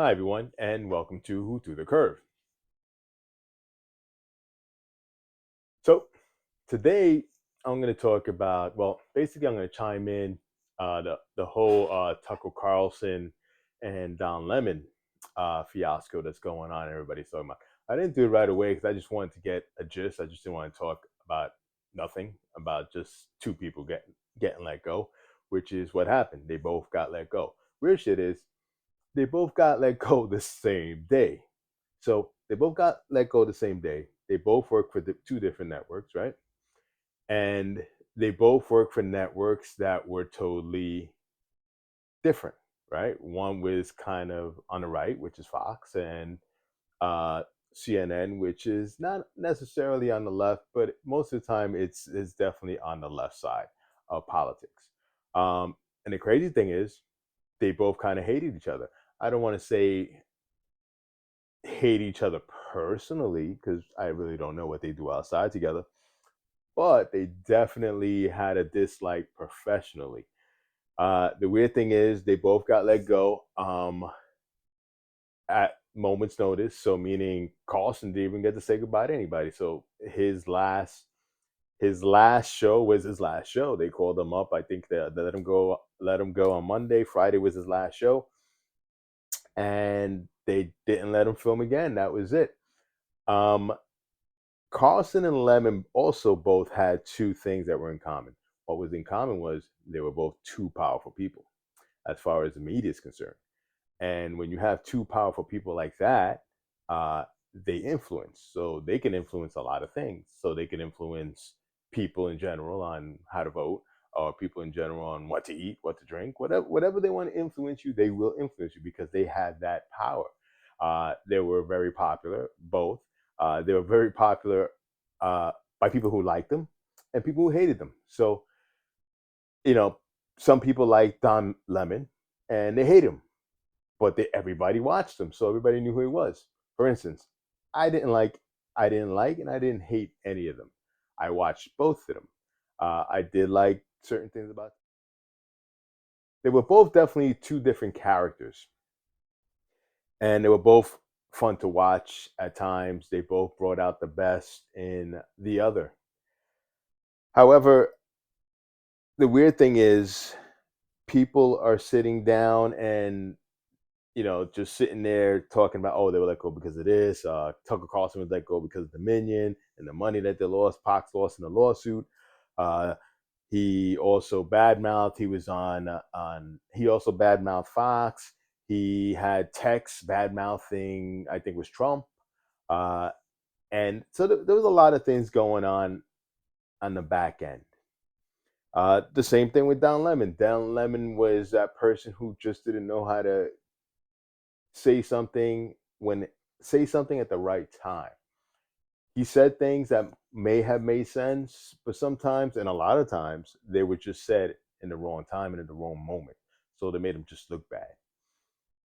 Hi, everyone, and welcome to Who Threw the Curve. So, today I'm going to talk about, basically, I'm going to chime in the whole Tucker Carlson and Don Lemon fiasco that's going on. Everybody's talking about. I didn't do it right away because I just wanted to get a gist. I just didn't want to talk about nothing, about just two people getting let go, which is what happened. They both got let go. Weird shit is they both got let go the same day. So they both got let go the same day. They both work for the two different networks, right? And they both work for networks that were totally different, right? One was kind of on the right, which is Fox, and uh, CNN, which is not necessarily on the left, but most of the time it's definitely on the left side of politics. And the crazy thing is, they both kind of hated each other. I don't want to say hate each other personally because I really don't know what they do outside together, but they definitely had a dislike professionally. The weird thing is they both got let go at moment's notice. So meaning Carlson didn't even get to say goodbye to anybody. So his last show was his last show. They called him up. I think they let him go on Monday. Friday was his last show, and they didn't let him film again. That was it. Um, Carlson and Lemon also both had two things that were in common. What was in common was they were both two powerful people as far as the media is concerned. And when you have two powerful people like that, uh, they influence. So they can influence a lot of things. So they can influence people in general on how to vote, or people in general on what to eat, what to drink, whatever they want to influence you, they will influence you because they had that power. They were very popular, both. They were very popular uh, by people who liked them and people who hated them. So, you know, some people like Don Lemon and they hate him, but everybody watched him, so everybody knew who he was. For instance, I didn't like, and I didn't hate any of them. I watched both of them. I did like certain things about. Them. They were both definitely two different characters, and they were both fun to watch at times. They both brought out the best in the other. However, the weird thing is, people are sitting down and just sitting there talking about, oh, they were let go because of this. Tucker Carlson was let go because of Dominion and the money that they lost. Fox lost in the lawsuit. Uh, he also badmouthed. He was on. He also badmouthed Fox. He had texts badmouthing. I think it was Trump. Uh, and so there was a lot of things going on the back end. The same thing with Don Lemon. Don Lemon was that person who just didn't know how to say something when say something at the right time. He said things that may have made sense, but sometimes and a lot of times they were just said in the wrong time and in the wrong moment. So they made him just look bad.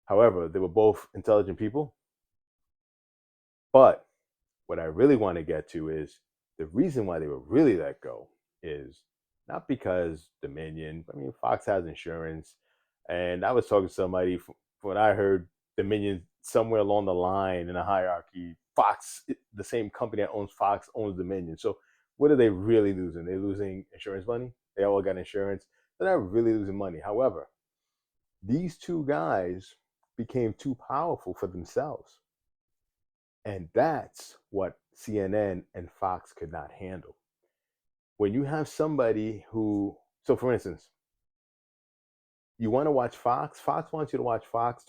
However, they were both intelligent people. But what I really want to get to is the reason why they were really let go is not because Dominion, I mean, Fox has insurance. And I was talking to somebody, from what I heard, Dominion, somewhere along the line in a hierarchy, Fox, the same company that owns Fox, owns Dominion. So what are they really losing? They're losing insurance money. They all got insurance. They're not really losing money. However, these two guys became too powerful for themselves. And that's what CNN and Fox could not handle. When you have somebody who, so for instance, you want to watch Fox, Fox wants you to watch Fox.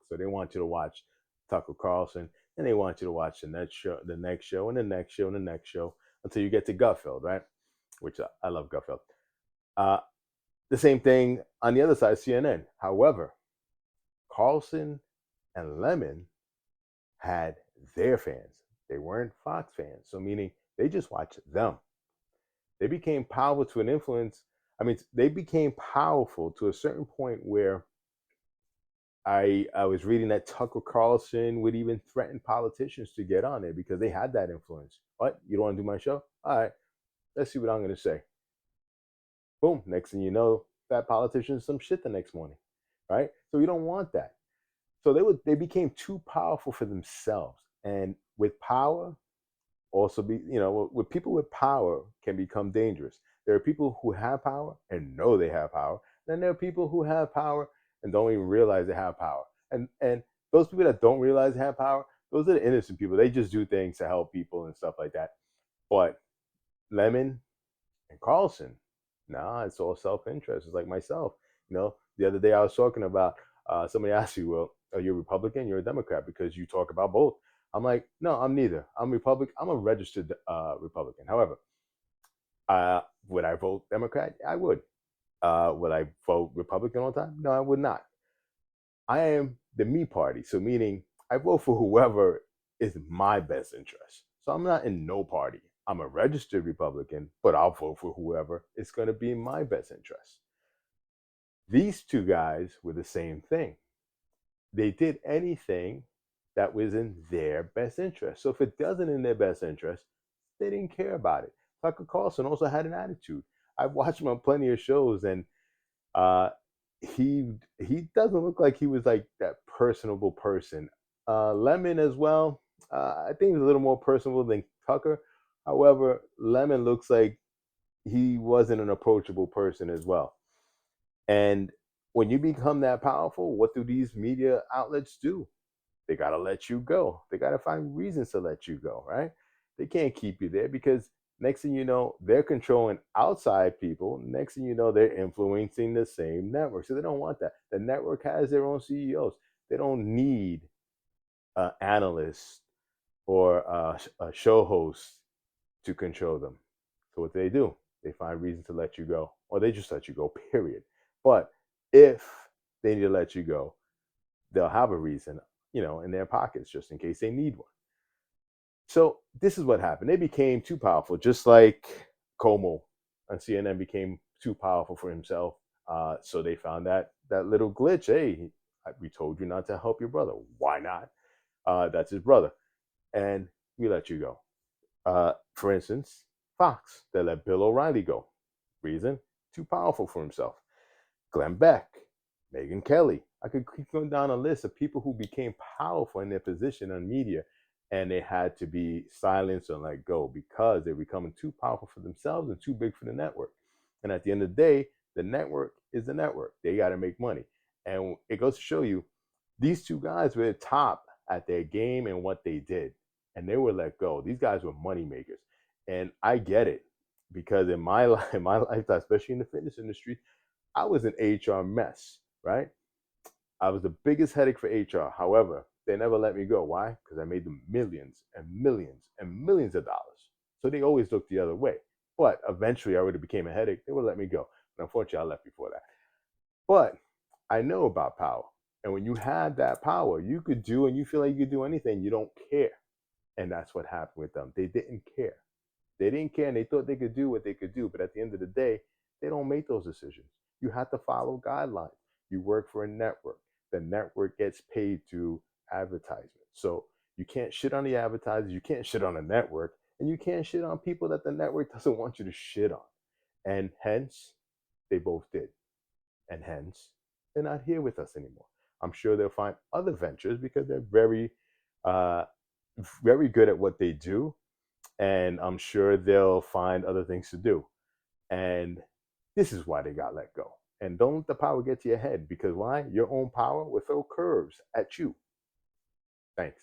So they want you to watch Tucker Carlson, and they want you to watch the next show, and the next show, and the next show until you get to Gutfeld, right? Which I love Gutfeld. Uh, the same thing on the other side, CNN. However, Carlson and Lemon had their fans. They weren't Fox fans. So meaning they just watched them. They became powerful to an influence. I mean, they became powerful to a certain point where I was reading that Tucker Carlson would even threaten politicians to get on there because they had that influence. What? You don't want to do my show? All right, let's see what I'm going to say. Boom. Next thing you know, that politician is some shit the next morning, right? So you don't want that. So they became too powerful for themselves. And with power, also be with people with power can become dangerous. There are people who have power and know they have power. Then there are people who have power and don't even realize they have power. And those people that don't realize they have power, those are the innocent people. They just do things to help people and stuff like that. But Lemon and Carlson, nah, it's all self-interest. It's like myself. The other day I was talking about, somebody asked you, well, are you a Republican? You're a Democrat because you talk about both. I'm like, no, I'm neither. I'm Republican. I'm a registered Republican. However, would I vote Democrat? I would. Would I vote Republican all the time? No, I would not. I am the me party. So meaning I vote for whoever is my best interest. So I'm not in no party. I'm a registered Republican, but I'll vote for whoever is going to be in my best interest. These two guys were the same thing. They did anything that was in their best interest. So if it doesn't in their best interest, they didn't care about it. Tucker Carlson also had an attitude. I've watched him on plenty of shows, and uh, he doesn't look like he was like that personable person. Lemon as well. I think he's a little more personable than Tucker. However, Lemon looks like he wasn't an approachable person as well. And when you become that powerful, what do these media outlets do? They got to let you go. They got to find reasons to let you go, right? They can't keep you there because next thing you know, they're controlling outside people. Next thing you know, they're influencing the same network. So they don't want that. The network has their own CEOs. They don't need analysts or a show host to control them. So what do? They find reason to let you go, or they just let you go, period. But if they need to let you go, they'll have a reason, in their pockets just in case they need one. So this is what happened. They became too powerful, just like Como on CNN became too powerful for himself. So they found that little glitch. Hey, we told you not to help your brother. Why not? That's his brother, and we let you go. For instance, Fox, they let Bill O'Reilly go. Reason? Too powerful for himself. Glenn Beck, Megyn Kelly. I could keep going down a list of people who became powerful in their position on media and they had to be silenced and let go because they're becoming too powerful for themselves and too big for the network. And at the end of the day, the network is the network. They got to make money. And it goes to show you these two guys were top at their game and what they did. And they were let go. These guys were money makers. And I get it because in my life, especially in the fitness industry, I was an HR mess, right? I was the biggest headache for HR. However, they never let me go. Why? Because I made them millions and millions and millions of dollars. So they always looked the other way. But eventually I already became a headache. They would let me go. And unfortunately, I left before that. But I know about power. And when you had that power, you could do and you feel like you could do anything. You don't care. And that's what happened with them. They didn't care. They didn't care and they thought they could do what they could do. But at the end of the day, they don't make those decisions. You have to follow guidelines. You work for a network. The network gets paid through advertisement. So you can't shit on the advertisers, you can't shit on the network, and you can't shit on people that the network doesn't want you to shit on. And hence, they both did. And hence, they're not here with us anymore. I'm sure they'll find other ventures because they're uh, very good at what they do and I'm sure they'll find other things to do. And this is why they got let go. And don't let the power get to your head because why? Your own power will throw curves at you. Thanks.